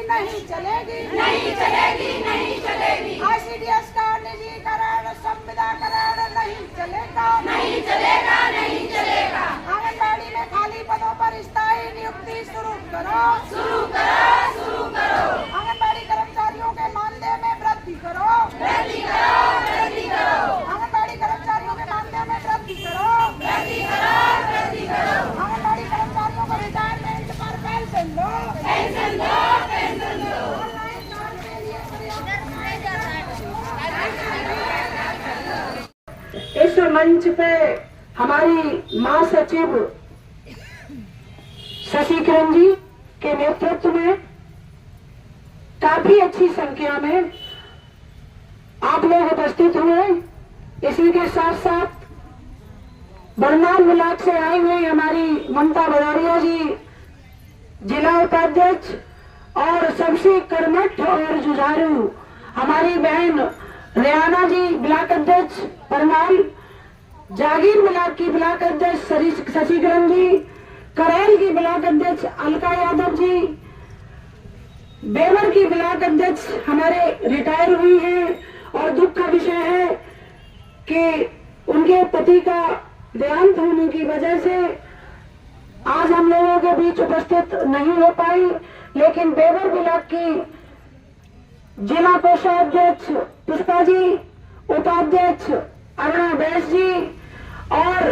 नहीं चलेगी, नहीं चलेगी, नहीं चलेगी। ICDS का निजीकरण, संविदाकरण नहीं चलेगा, नहीं चलेगा, नहीं चलेगा। आंगनबाड़ी में खाली पदों पर स्थायी नियुक्ति शुरू करो, शुरू करो, शुरू करो। आंगनबाड़ी कर्मचारियों के मानदेय में वृद्धि करो, वृद्धि करो, वृद्धि करो। आंगनबाड़ी कर्मचारियों के मानदेय में वृद्धि करो, वृद्धि करो, वृद्धि करो। आंगनबाड़ी कर्मचारियों को रिटायरमेंट पर पेंशन दो, पेंशन दो, पेंशन दो। ऑनलाइन काम के लिए इस मंच पे हमारी महासचिव शशि किरण जी के नेतृत्व में काफी अच्छी संख्या में आप लोग उपस्थित हुए। इसी के साथ साथ बरनाल ब्लॉक से आई हुई हमारी ममता बदारिया जी जिला उपाध्यक्ष और सबसे कर्मठ और जुझारू हमारी बहन रेहाना जी ब्लॉक अध्यक्ष बरनाल, जागीर ब्लॉक की ब्लॉक अध्यक्ष शशि किरण जी, करेल की ब्लॉक अध्यक्ष अलका यादव जी, बेवर की ब्लॉक अध्यक्ष हमारे रिटायर हुई हैं और दुख का विषय है कि उनके पति का देहांत होने की वजह से आज हम लोगों के बीच उपस्थित नहीं हो पाई। लेकिन बेवर ब्लॉक की जिला कोषाध्यक्ष पुष्पा जी, उपाध्यक्ष अरुणा बैस जी और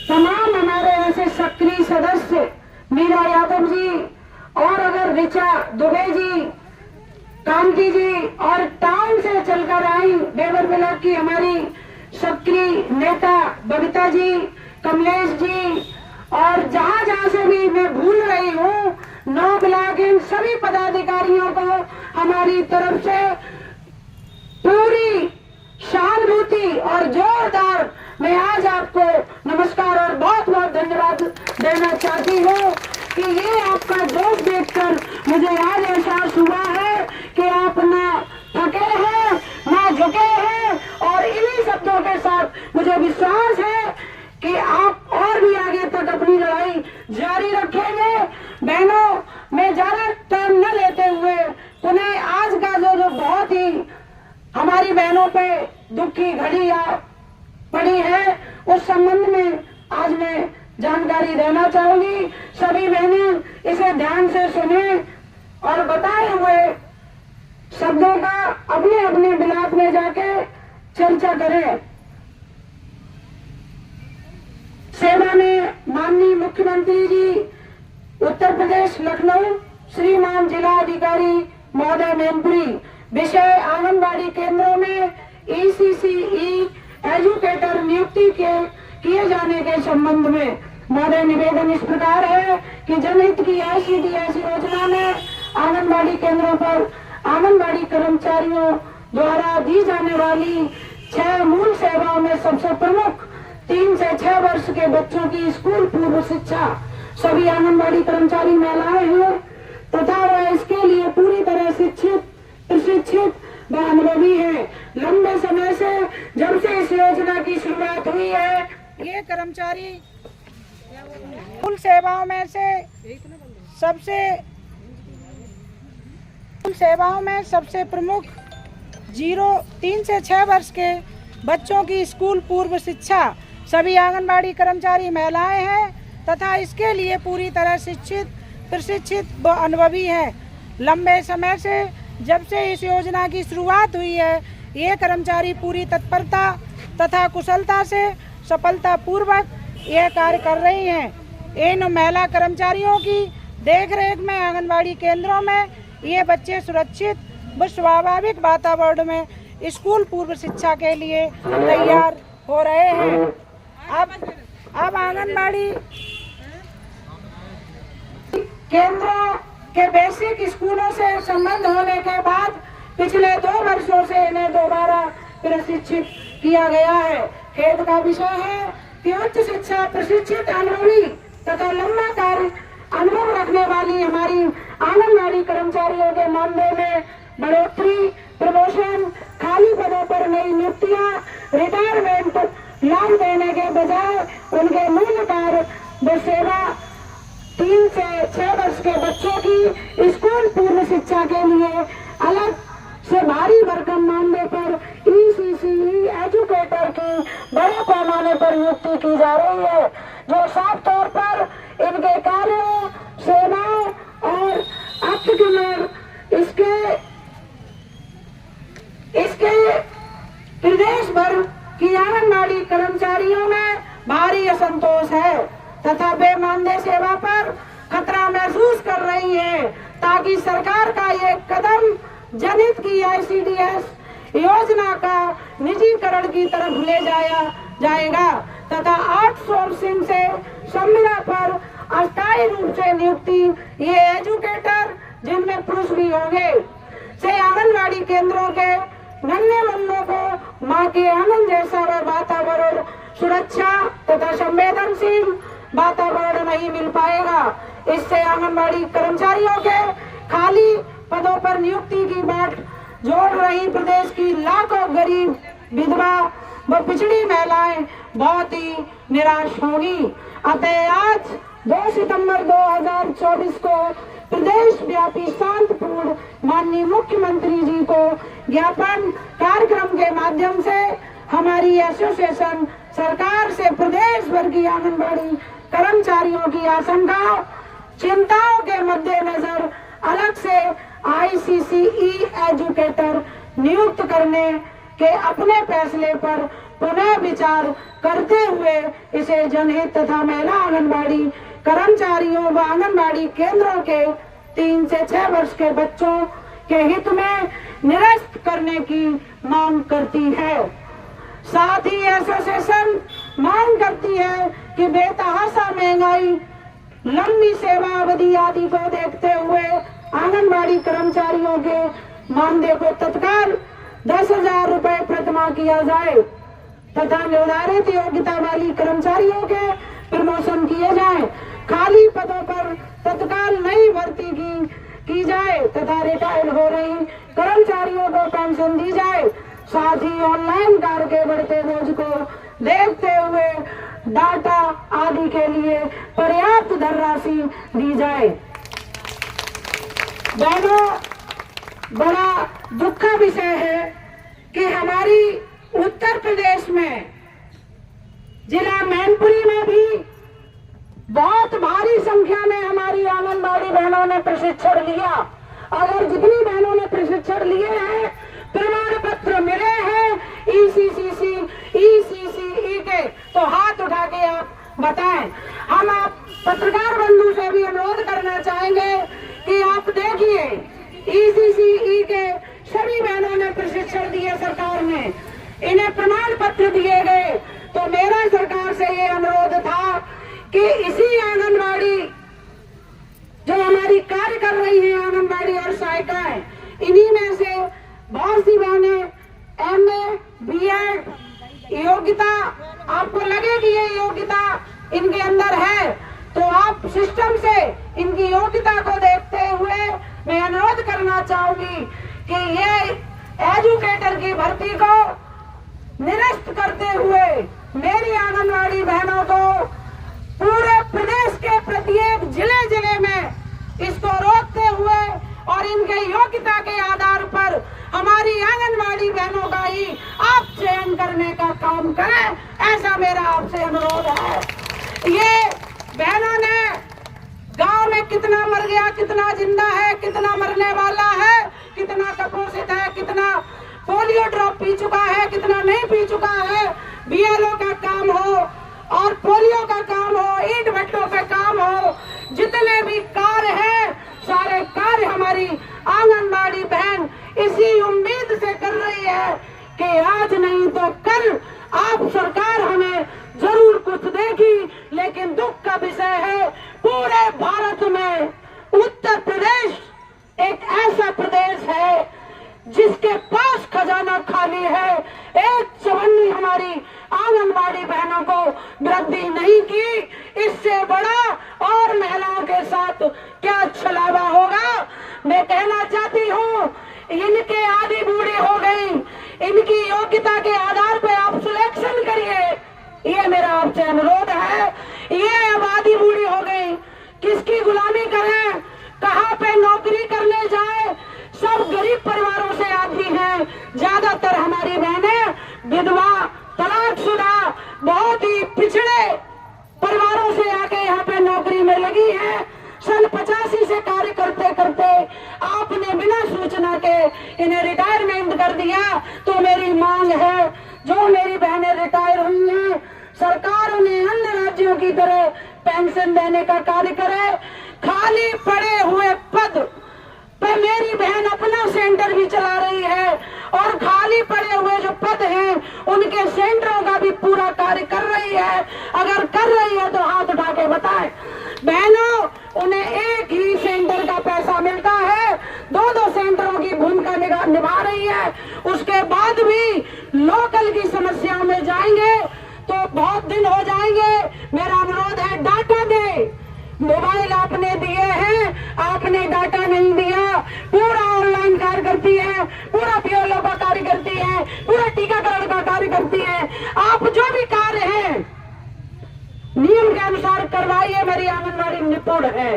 तमाम हमारे ऐसे सक्रिय सदस्य मीरा यादव जी और अगर ऋचा दुबे जी, कांति जी और टाउन से चलकर आई बेवर ब्लॉक की हमारी सक्रिय नेता बबीता जी, कमलेश जी और जहां जहां से भी मैं भूल रही हूँ 9 ब्लॉक इन सभी पदाधिकारियों को हमारी तरफ से पूरी सहानुभूति और जोरदार मैं आज आपको नमस्कार और बहुत बहुत धन्यवाद देना चाहती हूँ कि ये आपका जोश देखकर मुझे आज एहसास हुआ है कि आप ना थके हैं ना झुके हैं और इन्हीं शब्दों के साथ मुझे विश्वास है कि आप और भी आगे तक अपनी लड़ाई जारी रखेंगे। बहनों, मैं ज्यादा टाइम न लेते हुए पुनः आज का जो बहुत ही हमारी बहनों पे दुख की घड़ी पड़ी है उस संबंध में आज मैं जानकारी देना चाहूंगी। सभी बहनें इसे ध्यान से सुने और बताए हुए शब्दों का अपने अपने ब्लॉक में जाके चर्चा करें। सेवा में माननीय मुख्यमंत्री जी उत्तर प्रदेश लखनऊ श्रीमान जिला अधिकारी महोदय मैनपुरी, विषय आंगनबाड़ी केंद्रों में ECCE एजुकेटर नियुक्ति किए जाने के संबंध में महोदय निवेदन इस प्रकार है कि जनहित की ICDS योजना में आंगनबाड़ी केंद्रों पर आंगनबाड़ी कर्मचारियों द्वारा दी जाने वाली 6 मूल सेवाओं में सबसे प्रमुख 3 से 6 वर्ष के बच्चों की स्कूल पूर्व शिक्षा सभी आंगनबाड़ी कर्मचारी महिलाएं हैं तथा वह इसके लिए पूरी तरह शिक्षित, प्रशिक्षित व अनुभवी है। लंबे समय से जब से इस योजना की शुरुआत हुई है ये कर्मचारी मूल सेवाओं में सबसे प्रमुख 3 से 6 वर्ष के बच्चों की स्कूल पूर्व शिक्षा सभी आंगनबाड़ी कर्मचारी महिलाएं हैं तथा इसके लिए पूरी तरह शिक्षित, प्रशिक्षित व अनुभवी है। लंबे समय से जब से इस योजना की शुरुआत हुई है ये कर्मचारी पूरी तत्परता तथा कुशलता से सफलता पूर्वक यह कार्य कर रही हैं। इन महिला कर्मचारियों की देखरेख में आंगनबाड़ी केंद्रों में ये बच्चे सुरक्षित व स्वाभाविक वातावरण में स्कूल पूर्व शिक्षा के लिए तैयार हो रहे हैं। अब आंगनबाड़ी केंद्रों के बेसिक स्कूलों से संबंध होने के बाद पिछले 2 वर्षों से इन्हें दोबारा प्रशिक्षित किया गया है। खेद का विषय है कि उच्च शिक्षा प्रशिक्षित अनुभवी तथा लंबा कार्य अनुभव रखने वाली हमारी आंगनबाड़ी कर्मचारियों के मामले में बढ़ोतरी, प्रमोशन, खाली पदों पर नई नियुक्तियां, रिटायरमेंट लाभ देने के बजाय उनके मूल कार्य व सेवा 3 से 6 वर्ष के बच्चों की स्कूल पूर्व शिक्षा के लिए अलग से भारी भरकम मामले पर ECCE एजुकेटर की बड़े पैमाने पर नियुक्ति की जा रही है, जो साफ तौर पर इनके कार्यों, सेवाओं और अत्युन्नत इसके प्रदेश भर की आंगनबाड़ी कर्मचारियों में भारी असंतोष है तथा वे मानदेय सेवा पर खतरा महसूस कर रही है, ताकि सरकार का ये कदम जनहित की ICDS योजना का निजीकरण की तरफ ले जाएगा तथा आउटसोर्सिंग से संविदा पर अस्थायी रूप से नियुक्ति ये एजुकेटर, जिनमें पुरुष भी होंगे, से आंगनबाड़ी केंद्रों के नन्हे मुन्नों को मां के आंगन जैसा वातावरण, सुरक्षा तथा संवेदनशील वातावरण नहीं मिल पाएगा। इससे आंगनबाड़ी कर्मचारियों के खाली पदों पर नियुक्ति की बाट जोड़ रही प्रदेश की लाखों गरीब, विधवा व पिछड़ी महिलाएं बहुत ही निराश होंगी। अतः आज 2 सितंबर 2024 को प्रदेश व्यापी शांतिपूर्ण माननीय मुख्यमंत्री जी को ज्ञापन कार्यक्रम के माध्यम से हमारी एसोसिएशन सरकार से प्रदेश भर की आंगनबाड़ी कर्मचारियों की आशंकाओं, चिंताओं के मद्देनजर अलग से ICCE एजुकेटर नियुक्त करने के अपने फैसले पर पुनः विचार करते हुए इसे जनहित तथा महिला आंगनबाड़ी कर्मचारियों व आंगनबाड़ी केंद्रों के 3 से 6 वर्ष के बच्चों के हित में निरस्त करने की मांग करती है। साथ ही एसोसिएशन मांग करती है कि बेतहाशा महंगाई, लंबी सेवा अवधि आदि को देखते हुए आंगनबाड़ी कर्मचारियों के मानदेय को तत्काल 10,000 रुपए प्रतिमाह किया जाए तथा निर्धारित योग्यता वाली कर्मचारियों के प्रमोशन किए जाए। खाली पदों पर तत्काल नई भर्ती की जाए तथा रिटायर्ड हो रही कर्मचारियों को पेंशन दी जाए। साथ ही ऑनलाइन कार्य के बढ़ते बोझ को देखते हुए डाटा आदि के लिए पर्याप्त धनराशि दी जाए। बहनों, बड़ा दुख का विषय है कि हमारी उत्तर प्रदेश में जिला मैनपुरी में भी बहुत भारी संख्या में हमारी आंगनबाड़ी बहनों ने प्रशिक्षण लिया। अगर जितनी बहनों ने प्रशिक्षण लिए हैं, प्रमाण पत्र मिले हैं ECCE के, तो हाथ उठा के आप बताएं। हम आप पत्रकार बंधु से भी अनुरोध करना चाहेंगे कि आप देखिए ECCE के सभी बहनों ने प्रशिक्षण दिए, सरकार ने इन्हें प्रमाण पत्र दिए गए। तो मेरा सरकार से ये अनुरोध था कि इसी आंगनबाड़ी जो हमारी कार्य कर रही है आंगनबाड़ी और सहायिकाएं, इन्हीं में से बहुत सी बहनें MA, B.Ed योग्यता, आपको लगे कि ये योग्यता इनके अंदर है, तो आप सिस्टम से इनकी योग्यता को देखते हुए मैं अनुरोध करना चाहूंगी कि ये एजुकेटर की भर्ती को निरस्त करते हुए मेरी आंगनबाड़ी बहनों को पूरे प्रदेश के प्रत्येक जिले में इसको रोकते हुए और इनके योग्यता के आधार पर हमारी आंगनबाड़ी बहनों का ही आप चयन करने का काम करें, ऐसा मेरा आपसे अनुरोध है। ये बहनों ने गांव में कितना मर गया, कितना जिंदा है, कितना मरने वाला है, कितना कुपोषित है, कितना पोलियो ड्रॉप पी चुका है, कितना नहीं पी चुका है, BLO का काम हो और पोलियो का काम हो, ईंट भट्टों का काम हो, जितने भी कार्य हैं सारे कार्य हमारी आंगनबाड़ी बहन इसी उम्मीद से कर रही है कि आज नहीं तो कल आप सरकार हमें जरूर कुछ देगी। लेकिन दुख का विषय है पूरे भारत में उत्तर प्रदेश एक ऐसा प्रदेश है जिसके पास खजाना खाली है। एक चवन्नी हमारी आंगनबाड़ी बहनों को वृद्धि नहीं की, इससे बड़ा और महिलाओं के साथ क्या छलावा होगा। मैं कहना चाहती हूँ, इनके आधी बूढ़ी हो गई, इनकी योग्यता के आधार पे आप सिलेक्शन करिए, ये मेरा आपसे अनुरोध है। ये अब आधी बूढ़ी हो गई, किसकी गरीब परिवारों से आती हैं। ज्यादातर हमारी बहनें विधवा, तलाकशुदा, बहुत ही पिछड़े परिवारों से आके यहाँ पे नौकरी में लगी है। सन 85 से कार्य करते करते आपने बिना सूचना के इन्हें रिटायरमेंट कर दिया। तो मेरी मांग है, जो मेरी बहनें रिटायर हुई हैं, सरकार उन्हें अन्य राज्यों की तरह पेंशन देने का कार्य करे। खाली पड़े हुए पद पे मेरी बहन अपना सेंटर भी चला रही है और खाली पड़े हुए जो पद हैं उनके सेंटरों का भी पूरा कार्य कर रही है। अगर कर रही है तो हाथ उठा के बताएं। बहनों, उन्हें एक ही सेंटर का पैसा मिलता है, दो सेंटरों की भूमिका निभा रही है। उसके बाद भी लोकल की समस्याओं में जाएंगे तो बहुत दिन हो जाएंगे। मेरा अनुरोध है, डाटा दे। मोबाइल आपने दिए हैं, आपने डाटा नहीं दिया। पूरा ऑनलाइन कार्य करती है, पूरा पीएलओ का कार्य करती है, पूरा टीकाकरण का कार्य करती है। आप जो भी कार्य है नियम के अनुसार करवाइए। मेरी आंगनबाड़ी निपुण है,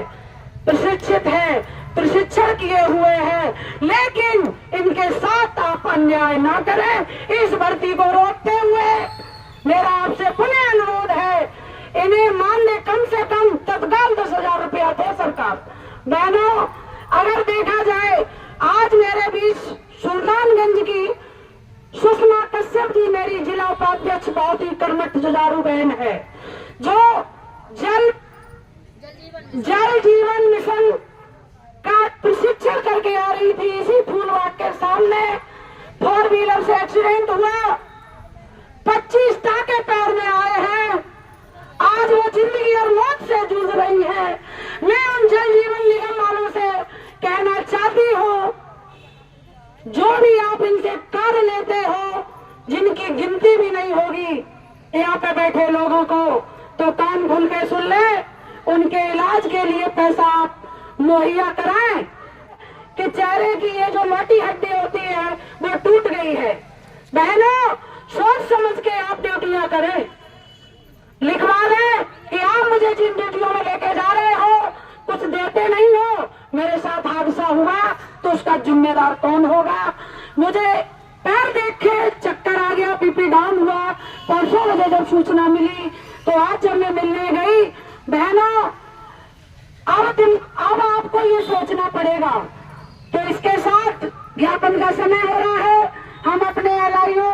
प्रशिक्षित है, प्रशिक्षण किए हुए हैं, लेकिन इनके साथ आप अन्याय ना करें। इस भर्ती को रोकते हुए मेरा आपसे पुनः अनुरोध है, इन्हें मानने कम से कम तत्काल 10,000 रुपया दे सरकार। बहनों, अगर देखा जाए, आज मेरे बीच सुल्तानगंज की सुषमा कश्यप जी मेरी जिला उपाध्यक्ष बहुत ही कर्मठ जुझारू बहन है, जो जल जीवन मिशन का प्रशिक्षण करके आ रही थी। इसी फूलबाग के सामने 4 व्हीलर से एक्सीडेंट हुआ, 25 टाके पैर में आए हैं। आज वो जिंदगी और मौत से जूझ रही है। मैं उन जल जीवन निगम वालों से कहना चाहती हूँ, जो भी आप इनसे कार्य लेते हो, जिनकी गिनती भी नहीं होगी यहाँ पे बैठे लोगों को, तो कान खोल के सुन ले। उनके इलाज के लिए पैसा आप मुहैया कराएं कि चेहरे की ये जो मोटी हड्डी होती है वो टूट गई है। बहनों, सोच समझ के आप ड्यूटियां करें। लिखवा लें कि आप मुझे जिन ड्यूटियों में लेके जा रहे हो कुछ देते नहीं हो, मेरे साथ हादसा हुआ तो उसका जिम्मेदार कौन होगा। मुझे पैर देख के चक्कर आ गया, बीपी डाउन हुआ। परसों मुझे जब सूचना मिली तो आज जब मैं मिलने गई, बहनों, अब आपको ये सोचना पड़ेगा। तो इसके साथ ज्ञापन का समय हो रहा है। हम अपने एलआईओ